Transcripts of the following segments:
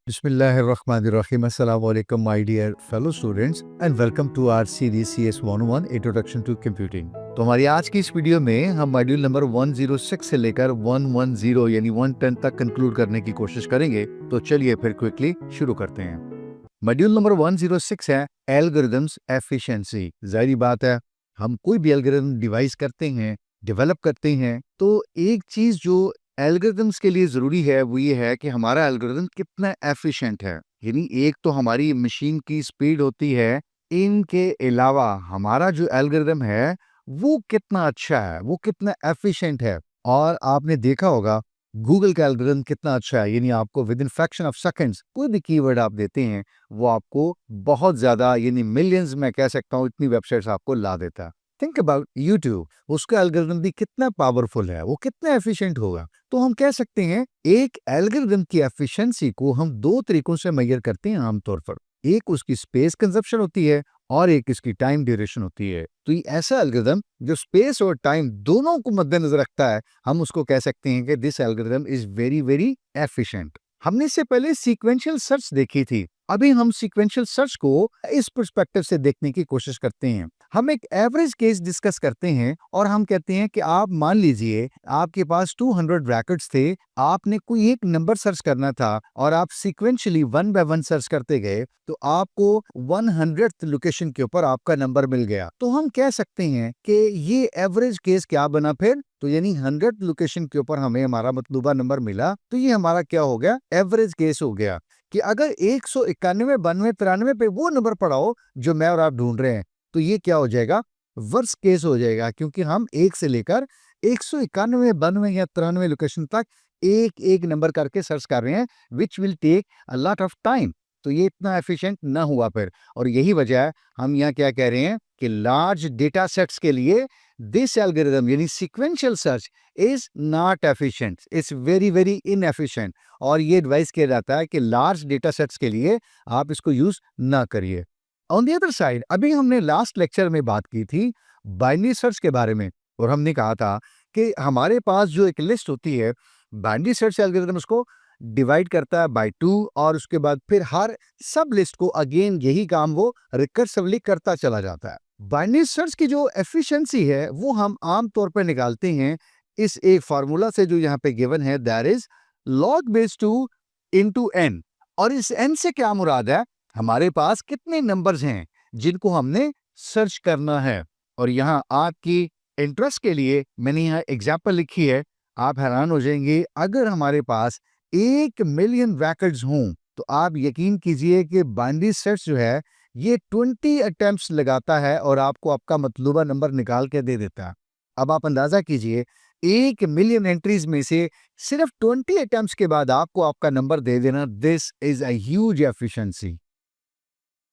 Bismillahirrahmanirrahim. Assalamu alaikum, my dear fellow students, and welcome to our series CS 101 Introduction to Computing. तो हमारी आज की इस video में हम मॉड्यूल नंबर 106 से लेकर 110 यानी 110 तक कंक्लूड करने की कोशिश करेंगे। तो चलिए फिर क्विकली शुरू करते हैं। मॉड्यूल नंबर 106 है एल्गोरिथम्स एफिशिएंसी। जाहिर बात है, हम कोई भी एल्गोरिथम डिवाइस करते हैं, डेवलप करते हैं, तो एक चीज जो एल्गोरिथम्स के लिए जरूरी है वो ये है कि हमारा एल्गोरिथम कितना एफिशिएंट है। यानी एक तो हमारी मशीन की स्पीड होती है, इनके अलावा हमारा जो एल्गोरिथम है वो कितना अच्छा है, वो कितना एफिशिएंट है। और आपने देखा होगा गूगल का एल्गोरिथम कितना अच्छा है, यानी आपको with in fraction of seconds कोई भी कीवर्ड आप देते हैं वो आपको बहुत ज्यादा यानी मिलियंस में कह सकता हूँ इतनी वेबसाइट्स आपको ला देता है। थिंक अबाउट यूट्यूब, उसका एल्गोरिथम भी कितना पावरफुल है, वो कितना एफिशिएंट होगा। तो हम कह सकते हैं एक एल्गोरिथम की एफिशिएंसी को हम दो तरीकों से मेजर करते हैं आमतौर पर। एक उसकी स्पेस कंजप्शन होती है और एक इसकी टाइम ड्यूरेशन होती है। तो ये ऐसा एल्गोरिथम जो स्पेस और टाइम दोनों को मद्देनजर रखता है, हम उसको कह सकते हैं कि this algorithm is very very efficient. हमने इससे पहले सीक्वेंशियल सर्च देखी थी, अभी हम सीक्वेंशियल सर्च को इस पर्सपेक्टिव से देखने की कोशिश करते हैं। हम एक एवरेज केस डिस्कस करते हैं और हम कहते हैं कि आप मान लीजिए आपके पास 200 ब्रैकेट्स थे, आपने कोई एक नंबर सर्च करना था और आप sequentially one by one search करते गए तो आपको 100th लोकेशन के ऊपर आपका नंबर मिल गया। तो हम कह सकते हैं कि ये एवरेज केस क्या बना फिर, तो यानी 100th लोकेशन के ऊपर हमें हमारा मतलूबा नंबर मिला, तो ये हमारा क्या हो गया, एवरेज केस हो गया। कि अगर 191, 92, 93 पे वो नंबर पड़ा हो जो मैं और आप ढूंढ रहे हैं, तो ये क्या हो जाएगा, वर्स्ट केस हो जाएगा, क्योंकि हम 1 से लेकर 191, 92 या 93 लोकेशन तक एक एक नंबर करके सर्च कर रहे हैं, which will take a lot of time. तो ये इतना एफिशिएंट ना हुआ फिर, और यही वजह है हम यहाँ क्या कह रहे हैं कि लार्ज डेटा सेट्स के लिए दिस एल्गोरिथम यानी sequential search is not efficient, it's very very inefficient. और ये एडवाइस किया जाता है कि लार्ज डेटा सेट्स के लिए आप इसको यूज ना करिए। ऑन द अदर साइड, अभी हमने लास्ट लेक्चर में बात की थी बाइनरी सर्च के बारे में, और हमने कहा था कि हमारे पास जो एक लिस्ट होती है, बाइनरी सर्च एल्गोरिथम उसको डिवाइड करता है बाय 2, और उसके बाद फिर हर सब लिस्ट को अगेन यही काम वो रिकर्सिवली करता चला जाता है। बाइनरी सर्च की जो एफिशिएंसी है वो हम आम तौर पर निकालते हैं इस एक फार्मूला से जो यहाँ पे गिवन है, that is log base 2 into n। और इस n से क्या मुराद है, हमारे पास कितने नंबर्स हैं जिनको हमने सर्च करना है। और यहाँ आपकी इंटरेस्ट के लिए मैंने यहाँ एग्जाम्पल लिखी है, आप हैरान हो जाएंगे। अगर हमारे पास 1 मिलियन रैकेट्स हों तो आप यकीन कीजिए कि बाइनरी सर्च जो है ये 20 अटेम्प्ट्स लगाता है और आपको आपका मतलूबा नंबर निकाल के दे देता है। अब आप अंदाजा कीजिए 1 मिलियन एंट्रीज में से सिर्फ 20 अटेम्प्ट्स के बाद आपको आपका नंबर दे देना, this is a huge efficiency.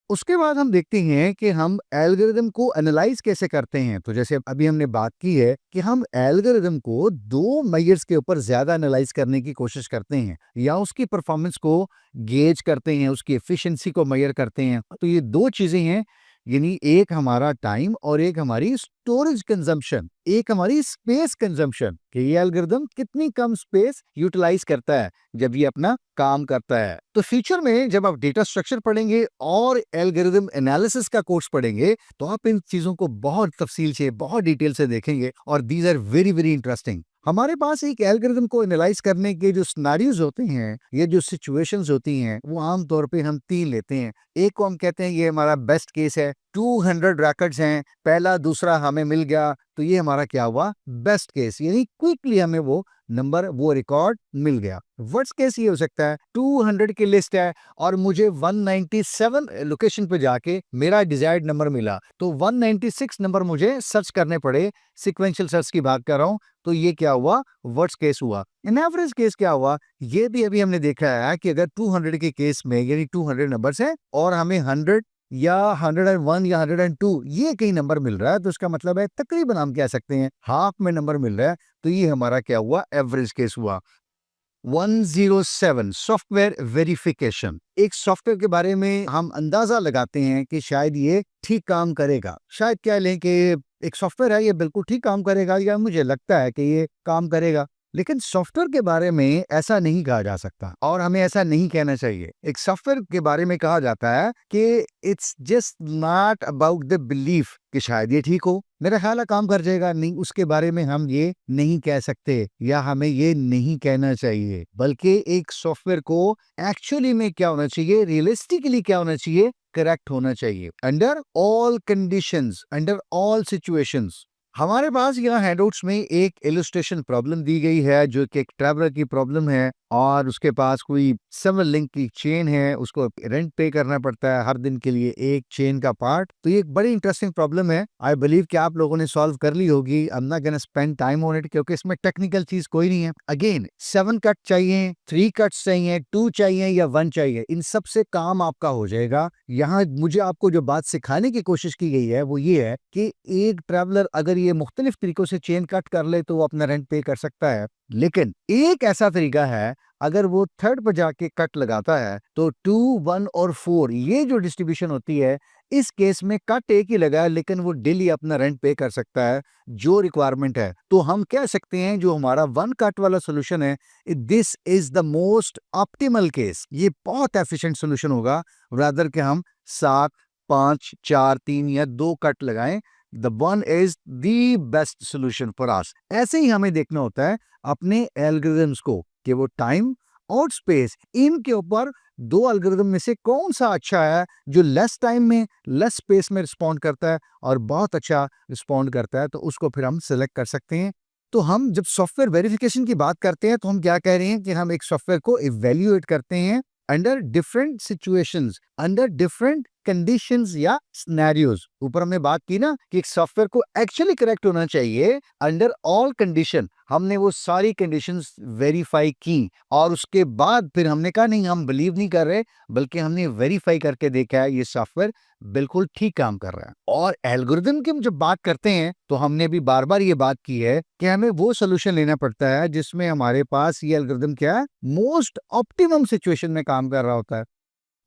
उसके बाद हम देखते हैं कि हम एल्गोरिथम को एनालाइज कैसे करते हैं। तो जैसे अभी हमने बात की है कि हम एल्गोरिथम को दो मेजर्स के ऊपर ज्यादा एनालाइज करने की कोशिश करते हैं, या उसकी परफॉर्मेंस को गेज करते हैं, उसकी एफिशिएंसी को मेजर करते हैं। तो ये दो चीजें हैं, यानी एक हमारा टाइम और एक हमारी स्टोरेज कंजम्पशन, एक हमारी स्पेस कंजम्पशन, कि ये एल्गोरिथम कितनी कम स्पेस यूटिलाइज करता है जब ये अपना काम करता है। तो फ्यूचर में जब आप डेटा स्ट्रक्चर पढ़ेंगे और एल्गोरिथम एनालिसिस का कोर्स पढ़ेंगे तो आप इन चीजों को बहुत तफसील से, बहुत डिटेल से देखेंगे, और these are very very interesting. हमारे पास एक एल्गोरिथम को एनालाइज करने के जो सिनेरियोज होते हैं, ये जो सिचुएशंस होती हैं, वो आम तौर पे हम 3 लेते हैं। एक को हम कहते हैं ये हमारा बेस्ट केस है, 200 रैकेट्स हैं, पहला दूसरा हमें मिल गया, तो ये हमारा क्या हुआ, बेस्ट केस, यानी क्विकली हमें वो नंबर, वो रिकॉर्ड मिल गया। वर्स्ट केस ये हो सकता है 200 की लिस्ट है और मुझे 197 लोकेशन पे जाके मेरा डिजायर्ड नंबर मिला, तो 196 नंबर मुझे सर्च करने पड़े, सिक्वेंशियल सर्च की बात कर रहा हूं, तो ये क्या हुआ, वर्स्ट केस हुआ। इन एवरेज केस क्या हुआ, ये भी अभी हमने देखा है कि अगर 200 के केस में यानी 200 नंबर्स हैं और हमें 100 या 101 या 102 ये कई नंबर मिल रहा है, तो इसका मतलब है तकरीबन हम कह सकते हैं हाफ में नंबर मिल रहा है, तो ये हमारा क्या हुआ, एवरेज केस हुआ। 107 सॉफ्टवेयर वेरिफिकेशन, एक सॉफ्टवेयर के बारे में हम अंदाजा लगाते हैं कि शायद ये ठीक काम करेगा। शायद क्या लें कि एक सॉफ्टवेयर है, ये बिल्कुल ठीक काम करेगा, या मुझे लगता है कि ये काम करेगा। लेकिन सॉफ्टवेयर के बारे में ऐसा नहीं कहा जा सकता और हमें ऐसा नहीं कहना चाहिए। एक सॉफ्टवेयर के बारे में कहा जाता है कि it's just not about the belief कि शायद ये ठीक हो, मेरा ख्याल है काम कर जाएगा, नहीं, उसके बारे में हम ये नहीं कह सकते या हमें ये नहीं कहना चाहिए। बल्कि एक सॉफ्टवेयर को एक्चुअली में क्या होना चाहिए, रियलिस्टिकली क्या होना चाहिए, करेक्ट होना चाहिए under all conditions, under all situations. हमारे पास यहाँ हैंडआउट्स में एक इलस्ट्रेशन प्रॉब्लम दी गई है जो कि एक ट्रैवलर की प्रॉब्लम है और उसके पास कोई 7 लिंक की चेन है, उसको रेंट पे करना पड़ता है हर दिन के लिए एक चेन का पार्ट। तो ये एक बड़ी इंटरेस्टिंग प्रॉब्लम है। आई बिलीव कि आप लोगों ने सॉल्व कर ली होगी। I am not gonna spend time on it क्योंकि इसमें टेक्निकल चीज कोई नहीं है। अगेन 7 कट चाहिए, 3 कट्स चाहिए, 2 चाहिए या 1 चाहिए, इन सब से काम आपका हो जाएगा। यहाँ मुझे आपको जो बात सिखाने की कोशिश की गई है वो ये है कि एक ट्रैवलर अगर ये मुख्तलिफ तरीकों से चेन कट कर ले तो वो अपना रेंट पे कर सकता है। लेकिन एक ऐसा तरीका है, अगर वो थर्ड पर जाके कट लगाता है तो 2, 1 और 4 ये जो डिस्ट्रीब्यूशन होती है, इस केस में कट एक ही लगा है लेकिन वो डेली अपना रेंट पे कर सकता है जो रिक्वायरमेंट है। तो हम कह सकते हैं जो हमारा 1 कट वाला सोल्यूशन है, this is the most optimal case. ये बहुत एफिशिएंट सोल्यूशन होगा रादर के हम 7, 5, 4, 3 या 2 कट लगाएं। The one is the best solution for us। ऐसे ही हमें देखना होता है अपने एल्गोरिथम्स को कि वो टाइम और स्पेस, इनके ऊपर 2 एल्गोरिथम में से कौन सा अच्छा है जो लेस टाइम में लेस स्पेस में रिस्पॉन्ड करता है और बहुत अच्छा रिस्पॉन्ड करता है, तो उसको फिर हम सिलेक्ट कर सकते हैं। तो हम जब सॉफ्टवेयर वेरिफिकेशन की बात करते हैं तो हम क्या कह रहे हैं कि हम एक सॉफ्टवेयर को इवेल्युएट करते हैं under different situations, under different conditions या सिनेरियोज। ऊपर हमने बात की ना कि एक सॉफ्टवेयर को एक्चुअली करेक्ट होना चाहिए अंडर ऑल कंडीशन। हमने वो सारी कंडीशंस वेरीफाई की और उसके बाद फिर हमने कहा नहीं, हम बिलीव नहीं कर रहे, बल्कि हमने वेरीफाई करके देखा है ये सॉफ्टवेयर बिल्कुल ठीक काम कर रहा है। और एल्गोरिथम की हम जब बात करते हैं तो हमने भी बार बार ये बात की है कि हमें वो सोल्यूशन लेना पड़ता है जिसमें हमारे पास ये एल्गोरिथम क्या है, मोस्ट ऑप्टिमम सिचुएशन में काम कर रहा होता है।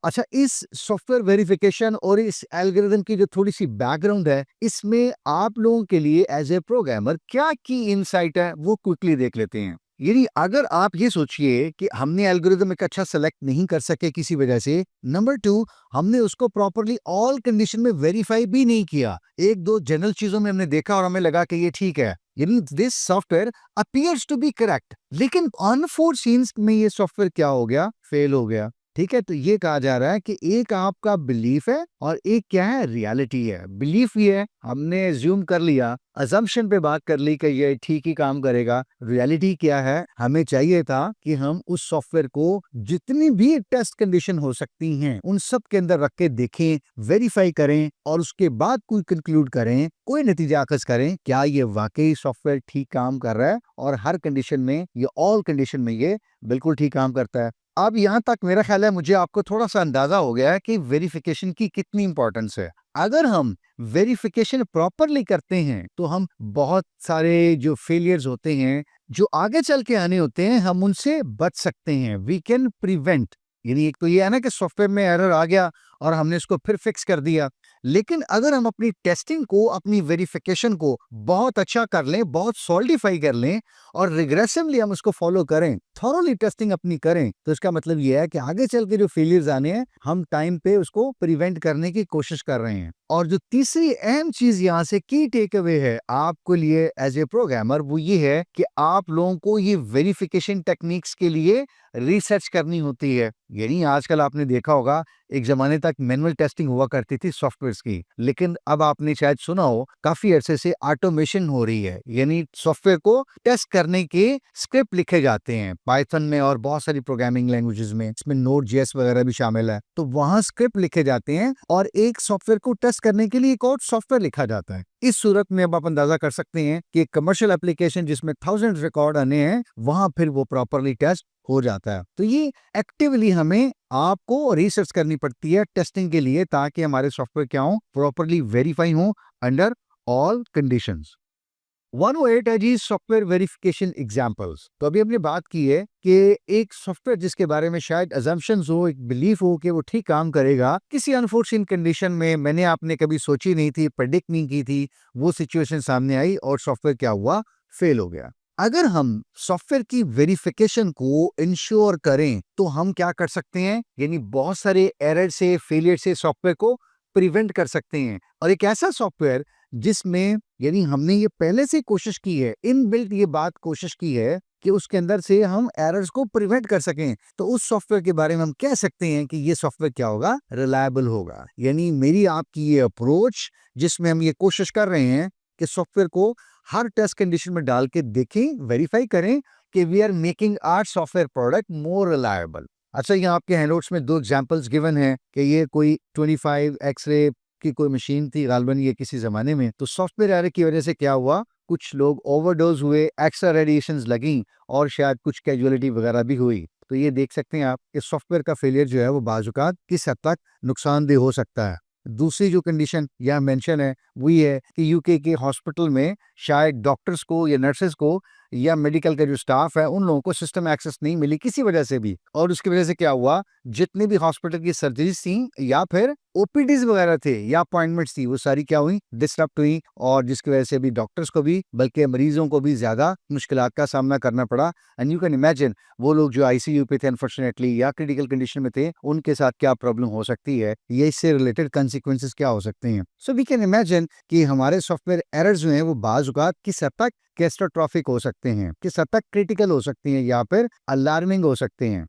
अच्छा, इस सॉफ्टवेयर वेरिफिकेशन और इस एल्गोरिथम की जो थोड़ी सी बैकग्राउंड है, इसमें आप लोगों के लिए एज ए प्रोग्रामर क्या की इनसाइट है वो क्विकली देख लेते हैं। यानी अगर आप ये सोचिए कि हमने एल्गोरिथम एक अच्छा सेलेक्ट नहीं कर सके किसी वजह से, नंबर 2 हमने उसको प्रॉपरली ऑल कंडीशन में वेरीफाई भी नहीं किया, 1-2 जनरल चीजों में हमने देखा और हमें लगा कि ये ठीक है, यानी this software appears to be correct, लेकिन अनफोर्सीन में ये सॉफ्टवेयर क्या हो गया, फेल हो गया। ठीक है, तो ये कहा जा रहा है कि एक आपका बिलीफ है और एक क्या है, रियलिटी है। बिलीफ ये है, हमने एज्यूम कर लिया, अजम्पशन पे बात कर ली कि ये ठीक ही काम करेगा। रियलिटी क्या है, हमें चाहिए था कि हम उस सॉफ्टवेयर को जितनी भी टेस्ट कंडीशन हो सकती हैं उन सब के अंदर रख के देखें, वेरीफाई करें और उसके बाद कोई कंक्लूड करें, कोई नतीजा अखज करें, क्या ये वाकई सॉफ्टवेयर ठीक काम कर रहा है और हर कंडीशन में, ये ऑल कंडीशन में ये बिल्कुल ठीक काम करता है। अब यहाँ तक मेरा ख्याल है मुझे आपको थोड़ा सा अंदाजा हो गया है कि वेरिफिकेशन की कितनी इंपॉर्टेंस है। अगर हम वेरिफिकेशन प्रॉपरली करते हैं तो हम बहुत सारे जो फेलियर्स होते हैं जो आगे चल के आने होते हैं, हम उनसे बच सकते हैं। We can prevent. यानी एक तो ये है ना कि सॉफ्टवेयर में एरर आ गया और हमने उसको फिर फिक्स कर दिया, लेकिन अगर हम अपनी टेस्टिंग को, अपनी वेरिफिकेशन को बहुत अच्छा कर लें, बहुत सॉलिडिफाई कर लें और रिग्रेसिवली हम उसको फॉलो करें, थॉरोली टेस्टिंग अपनी करें, तो इसका मतलब यह है कि आगे चल के जो फेलियर्स आने हैं हम टाइम पे उसको प्रिवेंट करने की कोशिश कर रहे हैं। और जो तीसरी अहम चीज यहाँ से की टेक अवे है आपको लिए एज ए प्रोग्रामर, वो ये है कि आप लोगों को ये वेरिफिकेशन टेक्निक्स के लिए रिसर्च करनी होती है। यानी आजकल आपने देखा होगा, एक जमाने तक मैनुअल टेस्टिंग हुआ करती थी सॉफ्टवेयर्स की, लेकिन अब आपने शायद सुना हो काफी अरसे से ऑटोमेशन हो रही है। यानी सॉफ्टवेयर को टेस्ट करने के स्क्रिप्ट लिखे जाते हैं पाइथन में और बहुत सारी प्रोग्रामिंग लैंग्वेजेस में, इसमें नोड.जेएस वगैरह भी शामिल है। तो वहां स्क्रिप्ट लिखे जाते हैं और एक सॉफ्टवेयर को टेस्ट करने के लिए एक और सॉफ्टवेयर लिखा जाता है। इस सूरत में अब आप अंदाजा कर सकते हैं कि कमर्शियल एप्लीकेशन जिसमें थाउजेंड रिकॉर्ड आने हैं, वहां फिर वो प्रॉपरली टेस्ट हो जाता है। तो ये एक्टिवली हमें आपको रिसर्च करनी पड़ती है टेस्टिंग के लिए, ताकि हमारे सॉफ्टवेयर क्या हो, प्रॉपरली वेरीफाई हो अंडर ऑल कंडीशंस। 108 है जी सॉफ्टवेयर वेरिफिकेशन एग्जांपल्स। तो अभी हमने बात की है कि एक सॉफ्टवेयर जिसके बारे में शायद अजम्पशंस हो, एक बिलीफ हो कि वो ठीक काम करेगा, किसी अनफोर्चुनेट कंडीशन में, मैंने आपने कभी सोची नहीं थी, प्रेडिक्ट नहीं की थी, वो सिचुएशन सामने आई और सॉफ्टवेयर क्या हुआ, फेल हो गया। अगर हम सॉफ्टवेयर की वेरिफिकेशन को इंश्योर करें तो हम क्या कर सकते हैं, यानी बहुत सारे एरर से, फेलियर से सॉफ्टवेयर को प्रिवेंट कर सकते हैं। और एक ऐसा सॉफ्टवेयर जिसमें यानी हमने ये पहले से कोशिश की है, इनबिल्ट ये बात कोशिश की है कि उसके अंदर से हम एरर्स को प्रिवेंट कर सकें, तो उस सॉफ्टवेयर के बारे में हम कह सकते हैं कि ये सॉफ्टवेयर क्या होगा, रिलायबल होगा। यानी मेरी आपकी ये अप्रोच जिसमें हम ये कोशिश कर रहे हैं कि सॉफ्टवेयर को हर टेस्ट कंडीशन में डाल के देखें, वेरीफाई करें कि we are making our software product more reliable. अच्छा, यहाँ आपके हैंडआउट्स में 2 एग्जांपल्स गिवन हैं कि ये कोई 25 एक्सरे की कोई मशीन थी गालबन ये किसी जमाने में, तो सॉफ्टवेयर एरर की वजह से क्या हुआ, कुछ लोग ओवरडोज हुए, एक्स्ट्रा रेडिएशंस लगी और शायद कुछ कैजुअलिटी वगैरह भी हुई। तो ये देख सकते हैं आप कि सॉफ्टवेयर का फेलियर जो है वो बाजुकात किस हद तक नुकसानदेह हो सकता है। दूसरी जो कंडीशन यहाँ मेंशन है वो ये है कि यूके के हॉस्पिटल में शायद डॉक्टर्स को या नर्सेस को या मेडिकल का जो स्टाफ है उन लोगों को सिस्टम एक्सेस नहीं मिली किसी वजह से भी, और उसकी वजह से क्या हुआ, जितनी भी हॉस्पिटल की सर्जरीज थी या फिर ओपीडीज वगैरह थे या अपॉइंटमेंट्स थी वो सारी क्या हुई, डिस्टर्ब हुई, और जिसकी वजह से भी डॉक्टर्स को भी बल्कि मरीजों को भी ज्यादा मुश्किलात का सामना करना पड़ा। एंड यू कैन इमेजिन वो लोग जो आईसीयू पे थे अनफॉर्चुनेटली या क्रिटिकल कंडीशन में थे उनके साथ क्या प्रॉब्लम हो सकती है, ये इससे रिलेटेड कंसिक्वेंसेस क्या हो सकते हैं। सो वी कैन इमेजिन कि हमारे सॉफ्टवेयर एरर्स जो हैं वो बाज़ औक़ात किस हद तक कैटास्ट्रोफिक हो सकते हैं, किस हद तक क्रिटिकल हो सकती हैं या फिर अलार्मिंग हो सकते हैं।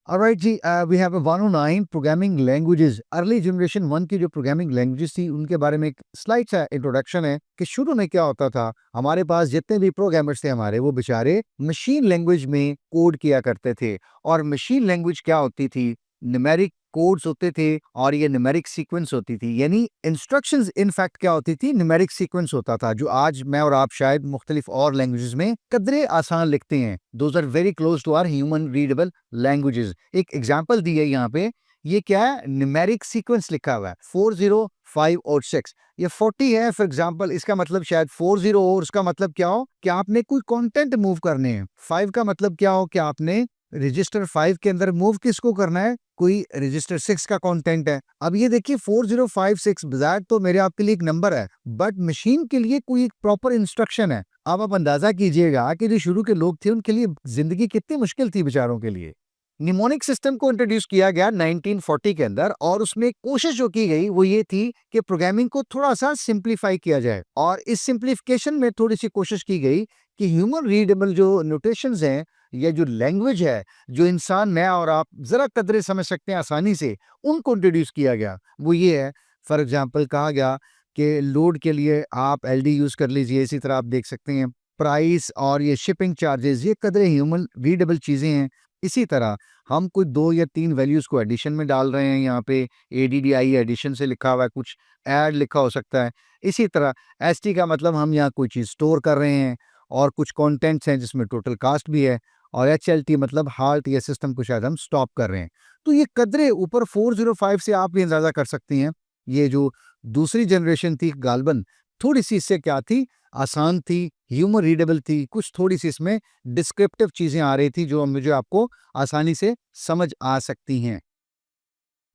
ऑलराइट जी, we have 109 programming languages. Early generation 1 की जो प्रोग्रामिंग लैंग्वेजेस थी उनके बारे में एक स्लाइड सा इंट्रोडक्शन है कि शुरू में क्या होता था, हमारे पास जितने भी प्रोग्रामर्स थे हमारे, वो बेचारे मशीन लैंग्वेज में कोड किया करते थे। और मशीन लैंग्वेज क्या होती थी, न्यूमेरिक कोड्स होते थे और ये न्यूमेरिक सीक्वेंस होती थी, यानी इंस्ट्रक्शंस इनफैक्ट क्या होती थी, न्यूमेरिक सीक्वेंस होता था, जो आज मैं और आप शायद मुख्तलिफ और लैंग्वेजेस में कदरे आसान लिखते हैं। Those are very close to our human readable languages. एक एग्जांपल दी है यहाँ पे, ये क्या है, न्यूमेरिक सीक्वेंस लिखा हुआ है 40, 5 और 6। ये 40 है फॉर एग्जांपल, इसका मतलब शायद 40 हो, और उसका मतलब क्या हो कि आपने कोई कंटेंट मूव करने हैं। 5 का मतलब क्या हो कि आपने रजिस्टर 5 के अंदर मूव किसको करना है, कोई रजिस्टर 6 का कंटेंट है। अब ये देखिए 4056 बजाय तो मेरे आपके लिए एक नंबर है, बट मशीन के लिए कोई एक प्रॉपर इंस्ट्रक्शन है। अब आप अंदाजा कीजिएगा कि जो शुरू के लोग थे उनके लिए जिंदगी कितनी मुश्किल थी बेचारों के लिए। निमोनिक सिस्टम को इंट्रोड्यूस किया गया 1940 के अंदर, और उसमें कोशिश जो की गई वो ये थी कि प्रोग्रामिंग को थोड़ा सा सिंप्लीफाई किया जाए, और इस सिंप्लीफिकेशन में थोड़ी सी कोशिश की गई कि ह्यूमन रीडेबल जो नोटेशंस हैं या जो लैंग्वेज है, जो इंसान मैं और आप जरा कदरे समझ सकते हैं आसानी से, उनको इंट्रोड्यूस किया गया। वो ये है, फॉर एग्जाम्पल कहा गया कि लोड के लिए आप एलडी यूज कर लीजिए। इसी तरह आप देख सकते हैं प्राइस और ये शिपिंग चार्जेस, ये कदरे ह्यूमन रीडेबल चीजें हैं। इसी तरह हम कोई 2 या 3 वैल्यूज को एडिशन में डाल रहे हैं, यहाँ पे एडीडीआई एडिशन से लिखा हुआ है, कुछ ऐड लिखा हो सकता है। इसी तरह एसटी का मतलब हम यहाँ कोई चीज स्टोर कर रहे हैं, और कुछ कंटेंट्स हैं जिसमें टोटल कास्ट भी है, और एचएलटी मतलब हाल्ट या सिस्टम को शायद हम स्टॉप कर रहे हैं। तो ये कदरे ऊपर 405 से आप भी अंदाजा कर सकती हैं। ये जो दूसरी जनरेशन थी गालबन, थोड़ी सी इससे क्या थी, आसान थी, ह्यूमन रीडेबल थी, कुछ थोड़ी सी इसमें डिस्क्रिप्टिव चीजें आ रही थी जो मुझे आपको आसानी से समझ आ सकती हैं।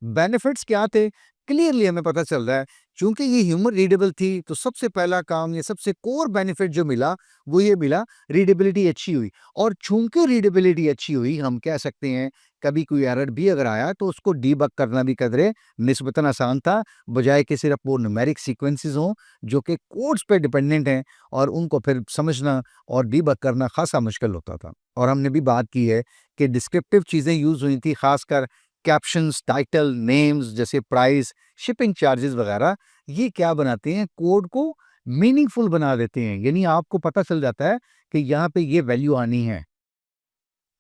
बेनिफिट्स क्या थे, क्लियरली हमें पता चल रहा है। चूंकि ये ह्यूमन रीडेबल थी तो सबसे पहला काम, ये सबसे कोर बेनिफिट जो मिला वो ये मिला, रीडेबिलिटी अच्छी हुई। और चूंकि रीडेबिलिटी अच्छी हुई, हम कह सकते हैं कभी कोई एरर भी अगर आया तो उसको डीबग करना भी कदरे निस्बतन आसान था, बजाय कि सिर्फ वो न्यूमेरिक सीक्वेंसेस हों जो कि कोड्स पे डिपेंडेंट हैं, और उनको फिर समझना और डीबग करना खासा मुश्किल होता था। और हमने भी बात की है कि डिस्क्रिप्टिव चीज़ें यूज हुई थी, खासकर कैप्शंस, टाइटल, नेम्स जैसे प्राइस, शिपिंग चार्जेस वगैरह। ये क्या बनाते हैं, कोड को मीनिंगफुल बना देते हैं, यानी आपको पता चल जाता है कि यहाँ पे ये वैल्यू आनी है।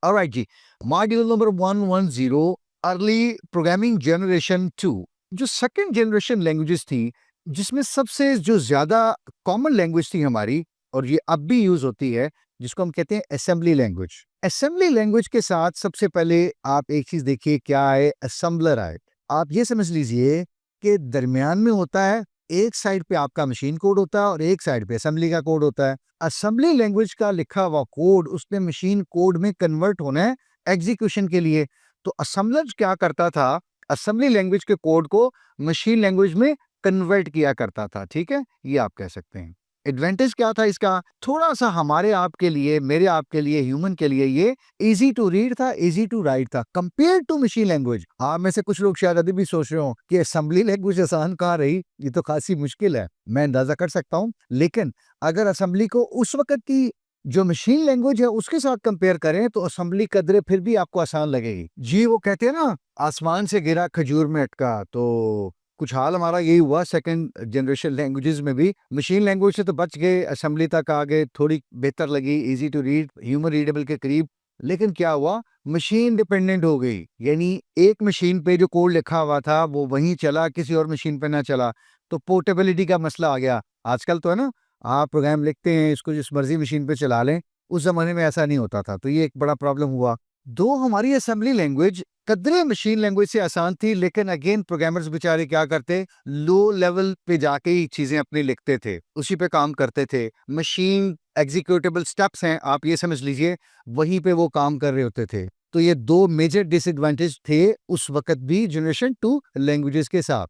ऑलराइट जी, module number 110, early programming generation 2। जो सेकंड जनरेशन लैंग्वेजेस थी, जिसमें सबसे जो ज्यादा कॉमन लैंग्वेज थी हमारी, और ये अब भी यूज होती है, जिसको हम कहते हैं असेंबली लैंग्वेज। असेंबली लैंग्वेज के साथ सबसे पहले आप एक चीज देखिए, क्या है, असेंबलर है। आप ये समझ लीजिए कि दरमियान में होता है, एक साइड पे आपका मशीन कोड होता है और एक साइड पे असेंबली का कोड होता है। असेंबली लैंग्वेज का लिखा हुआ कोड उसने मशीन कोड में कन्वर्ट होना है एग्जीक्यूशन के लिए। तो असेंबलर क्या करता था, असेंबली लैंग्वेज के कोड को मशीन लैंग्वेज में कन्वर्ट किया करता था। ठीक है, ये आप कह सकते हैं। एडवांटेज क्या था इसका? थोड़ा सा हमारे आपके लिए, मेरे आपके लिए, ह्यूमन के लिए ये इजी टू रीड था, इजी टू राइट था कंपेयर टू मशीन लैंग्वेज। आप में से कुछ लोग शायद अभी भी सोच रहे हो कि असेंबली लैंग्वेज आसान कहाँ रही, ये तो खासी मुश्किल है। मैं अंदाजा कर सकता हूँ, लेकिन अगर असेंबली को उस वक्त की जो मशीन लैंग्वेज है उसके साथ कंपेयर करें तो असेंबली कदरे फिर भी आपको आसान लगेगी जी। वो कहते हैं ना, आसमान से गिरा खजूर में अटका, तो कुछ हाल हमारा यही हुआ सेकंड जनरेशन लैंग्वेजेस में भी। मशीन लैंग्वेज से तो बच गए, असेंबली तक आ गए, थोड़ी बेहतर लगी, easy to read, human readable के करीब। लेकिन क्या हुआ, मशीन डिपेंडेंट हो गई, यानी एक मशीन पे जो कोड लिखा हुआ था वो वहीं चला, किसी और मशीन पे ना चला, तो पोर्टेबिलिटी का मसला आ गया। आजकल तो है ना, आप प्रोग्राम लिखते हैं, इसको जिस मर्जी मशीन पे चला लें, उस जमाने में ऐसा नहीं होता था, तो ये एक बड़ा प्रॉब्लम हुआ। दो हमारी असेंबली लैंग्वेज कदरे मशीन लैंग्वेज से आसान थी, लेकिन अगेन प्रोग्रामर्स बेचारे क्या करते, लो लेवल पे जाके ही चीजें अपनी लिखते थे, उसी पे काम करते थे। मशीन एग्जीक्यूटेबल स्टेप्स हैं, आप ये समझ लीजिए, वहीं पे वो काम कर रहे होते थे। तो ये दो मेजर डिसएडवांटेज थे उस वक्त भी जनरेशन 2 लैंग्वेजेस के साथ।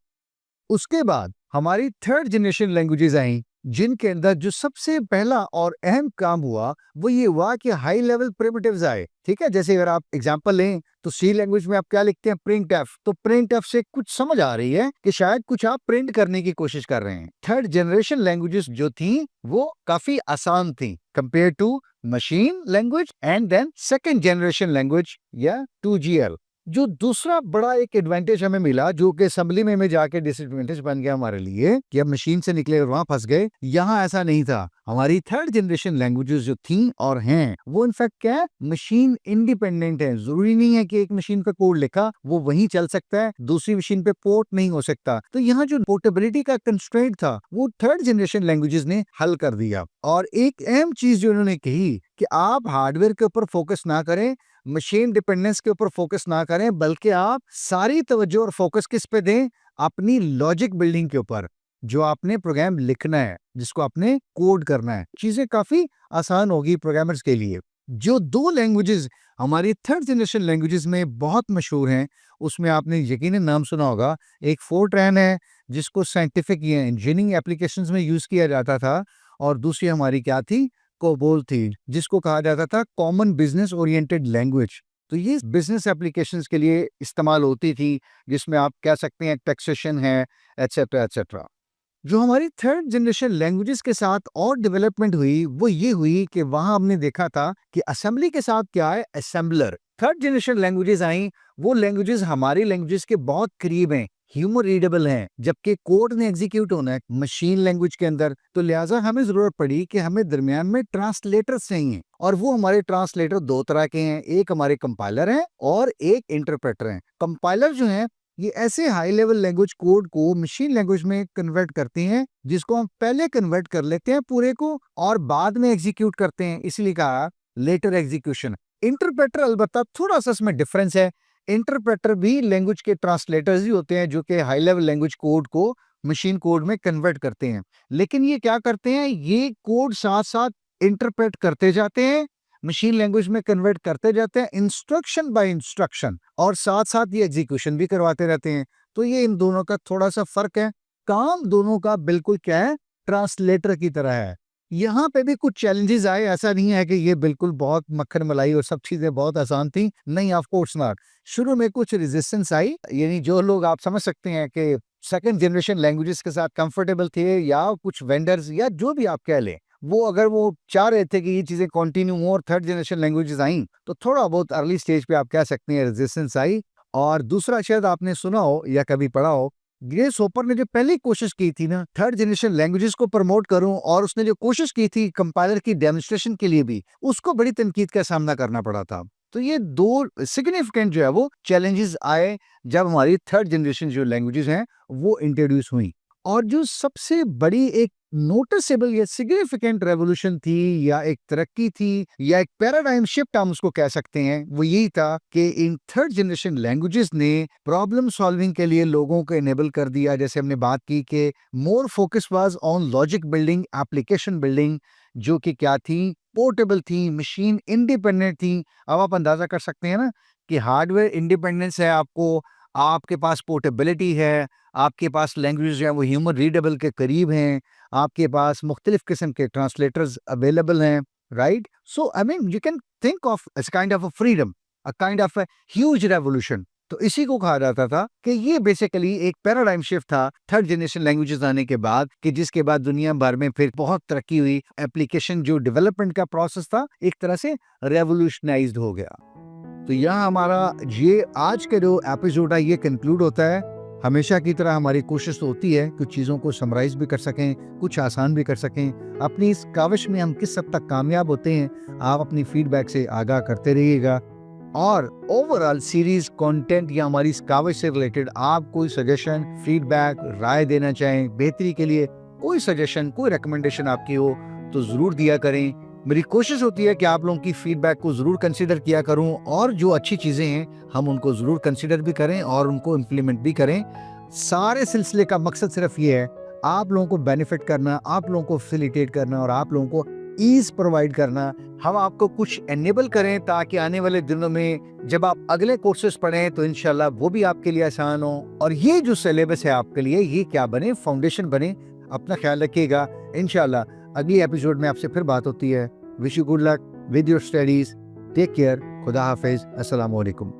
उसके बाद हमारी थर्ड जनरेशन लैंग्वेजेस आई, जिनके अंदर जो सबसे पहला और अहम काम हुआ वो ये हुआ कि हाई लेवल प्रिमिटिव्स आए। ठीक है, जैसे अगर आप एग्जांपल लें तो सी लैंग्वेज में आप क्या लिखते हैं, प्रिंट एफ, तो प्रिंट एफ से कुछ समझ आ रही है कि शायद कुछ आप प्रिंट करने की कोशिश कर रहे हैं। थर्ड जनरेशन लैंग्वेजेस जो थी वो काफी आसान थी compare to machine language and then second generation language या 2GL। जो दूसरा बड़ा एक एडवांटेज हमें मिला, जो कि असेंबली में जाके डिसएडवांटेज बन गया हमारे लिए कि हम मशीन से निकले और वहां फंस गए, यहाँ ऐसा नहीं था। हमारी थर्ड जनरेशन लैंग्वेजेस जो थी और हैं वो इनफैक्ट क्या है, मशीन इंडिपेंडेंट है। जरूरी नहीं है कि एक मशीन पे कोड लिखा वो वहीं चल सकता है, दूसरी मशीन पे पोर्ट नहीं हो सकता। तो यहाँ जो पोर्टेबिलिटी का कंस्ट्रेंट था वो थर्ड जनरेशन लैंग्वेजेस ने हल कर दिया। और एक अहम चीज जो उन्होंने कही कि आप हार्डवेयर के ऊपर फोकस ना करें, मशीन डिपेंडेंस के ऊपर फोकस ना करें, बल्कि आप सारी तवज्जो और फोकस किस पे दें, अपनी लॉजिक बिल्डिंग के ऊपर। जो आपने प्रोग्राम लिखना है, जिसको आपने कोड करना है, चीजें काफी आसान होगी प्रोग्रामर्स के लिए। जो दो लैंग्वेजेस हमारी थर्ड जनरेशन लैंग्वेजेस में बहुत मशहूर हैं, उसमें आपने यकीनन नाम सुना होगा। एक फोर्ट्रैन है जिसको साइंटिफिक या इंजीनियरिंग एप्लीकेशंस में यूज किया जाता था, और दूसरी हमारी क्या थी, कोबोल थी, जिसको कहा जाता था कॉमन बिजनेस ओरिएंटेड लैंग्वेज। तो ये बिजनेस एप्लीकेशंस के लिए इस्तेमाल होती थी, जिसमें आप कह सकते हैं टैक्सेशन है, एटसेट्रा एटसेट्रा। जो हमारी थर्ड जनरेशन लैंग्वेजेस के साथ और डेवलपमेंट हुई वो ये हुई कि वहां हमने देखा था कि असेंबली के साथ क्या है, असेंबलर। थर्ड जनरेशन लैंग्वेजेस आई, वो लैंग्वेजेस हमारी लैंग्वेजेस के बहुत करीब हैं, ह्यूमन रीडेबल हैं, जबकि कोड ने एग्जीक्यूट होना है मशीन लैंग्वेज के अंदर। तो लिहाजा हमें जरूरत पड़ी कि हमें दरमियान में ट्रांसलेटर्स चाहिए, और वो हमारे ट्रांसलेटर दो तरह के हैं, एक हमारे कंपाइलर हैं और एक इंटरप्रेटर हैं। कंपाइलर जो हैं ये ऐसे हाई लेवल लैंग्वेज कोड को मशीन लैंग्वेज में कन्वर्ट करते हैं, जिसको हम पहले कन्वर्ट कर लेते हैं पूरे को और बाद में एग्जीक्यूट करते हैं, इसलिए कहा लेटर एग्जीक्यूशन। इंटरप्रेटर अलबत्ता थोड़ा सा इसमें डिफरेंस है। इंटरप्रेटर भी लैंग्वेज के ट्रांसलेटर्स ही होते हैं, जो कि हाई लेवल लैंग्वेज कोड को मशीन कोड में कन्वर्ट करते हैं। लेकिन ये क्या करते हैं, ये कोड साथ साथ इंटरप्रेट करते जाते हैं, मशीन लैंग्वेज में कन्वर्ट करते जाते हैं इंस्ट्रक्शन बाय इंस्ट्रक्शन, और साथ साथ ये एग्जीक्यूशन भी करवाते रहते हैं। तो ये इन दोनों का थोड़ा सा फर्क है। काम दोनों का बिल्कुल क्या है, ट्रांसलेटर की तरह है। यहाँ पे भी कुछ चैलेंजेस आए, ऐसा नहीं है कि ये बिल्कुल बहुत मक्खन मलाई और सब चीजें बहुत आसान थी, नहीं, ऑफ कोर्स नॉट। शुरू में कुछ रेजिस्टेंस आई, यानी जो लोग आप समझ सकते हैं कि सेकंड जनरेशन लैंग्वेजेस के साथ कंफर्टेबल थे, या कुछ वेंडर्स या जो भी आप कह लें, वो अगर वो चाह रहे थे कि ये चीजें कंटिन्यू हो और थर्ड जनरेशन लैंग्वेजेस आई, तो थोड़ा बहुत अर्ली स्टेज पे आप कह सकते हैं रेजिस्टेंस आई। और दूसरा, शायद आपने सुना हो या कभी पढ़ा हो, ग्रेस होपर ने जो पहली कोशिश की थी ना थर्ड जनरेशन लैंग्वेजेस को प्रमोट करूं, और उसने जो कोशिश की थी कंपाइलर की डेमोन्स्ट्रेशन के लिए भी, उसको बड़ी तनकीद का सामना करना पड़ा था। तो ये दो सिग्निफिकेंट जो है वो चैलेंजेस आए जब हमारी थर्ड जनरेशन जो लैंग्वेजेस हैं वो इंट्रोड्यूस हुई। और जो सबसे बड़ी एक नोटिसेबल या सिग्निफिकेंट रेवोल्यूशन थी, या एक तरक्की थी, या एक पैराडाइम शिफ्ट हम उसको कह सकते हैं, वो यही था कि इन थर्ड जनरेशन लैंग्वेजेस ने प्रॉब्लम सॉल्विंग के लिए लोगों को इनेबल कर दिया। जैसे हमने बात की कि more focus was on logic building, application building, जो कि क्या थी, पोर्टेबल थी, मशीन इंडिपेंडेंट थी। अब आप अंदाजा कर सकते हैं ना कि हार्डवेयर इंडिपेंडेंस है आपको, आपके पास पोर्टेबिलिटी है, आपके पास लैंग्वेज जो है वो ह्यूमन रीडेबल के करीब हैं, आपके पास मुख्तलिफ किस्म के ट्रांसलेटर्स अवेलेबल हैं, right? So I mean you can think of as kind of a freedom, a kind of a huge revolution. तो इसी को कहा जाता था कि ये बेसिकली एक पैराडाइम शिफ्ट था थर्ड जनरेशन लैंग्वेजेस आने के बाद, कि जिसके बाद दुनिया भर में फिर बहुत तरक्की हुई। एप्लीकेशन जो डेवलपमेंट का प्रोसेस था एक तरह से रेवोल्यूशनाइज्ड हो गया। तो यहाँ हमारा ये आज के जो एपिसोड है ये कंक्लूड होता है। हमेशा की तरह हमारी कोशिश तो होती है कुछ चीज़ों को समराइज भी कर सकें, कुछ आसान भी कर सकें। अपनी इस काविश में हम किस हद तक कामयाब होते हैं, आप अपनी फीडबैक से आगाह करते रहिएगा। और ओवरऑल सीरीज कंटेंट या हमारी इस काविश से रिलेटेड आप कोई सजेशन, फीडबैक, राय देना चाहें बेहतरी के लिए, कोई सजेशन, कोई रिकमेंडेशन आपकी हो तो ज़रूर दिया करें। मेरी कोशिश होती है कि आप लोगों की फीडबैक को ज़रूर कंसिडर किया करूं, और जो अच्छी चीज़ें हैं हम उनको ज़रूर कंसिडर भी करें और उनको इम्प्लीमेंट भी करें। सारे सिलसिले का मकसद सिर्फ ये है, आप लोगों को बेनिफिट करना, आप लोगों को फैसिलिटेट करना और आप लोगों को ईज प्रोवाइड करना। हम आपको कुछ एनेबल करें ताकि आने वाले दिनों में जब आप अगले कोर्सेज पढ़ें तो इंशाल्लाह वो भी आपके लिए आसान हो, और ये जो सिलेबस है आपके लिए ये क्या बने, फाउंडेशन बने। अपना ख्याल रखिएगा। इंशाल्लाह अगली एपिसोड में आपसे फिर बात होती है। Wish you good luck with your studies. Take care. खुदा हाफिज। अस्सलाम वालेकुम।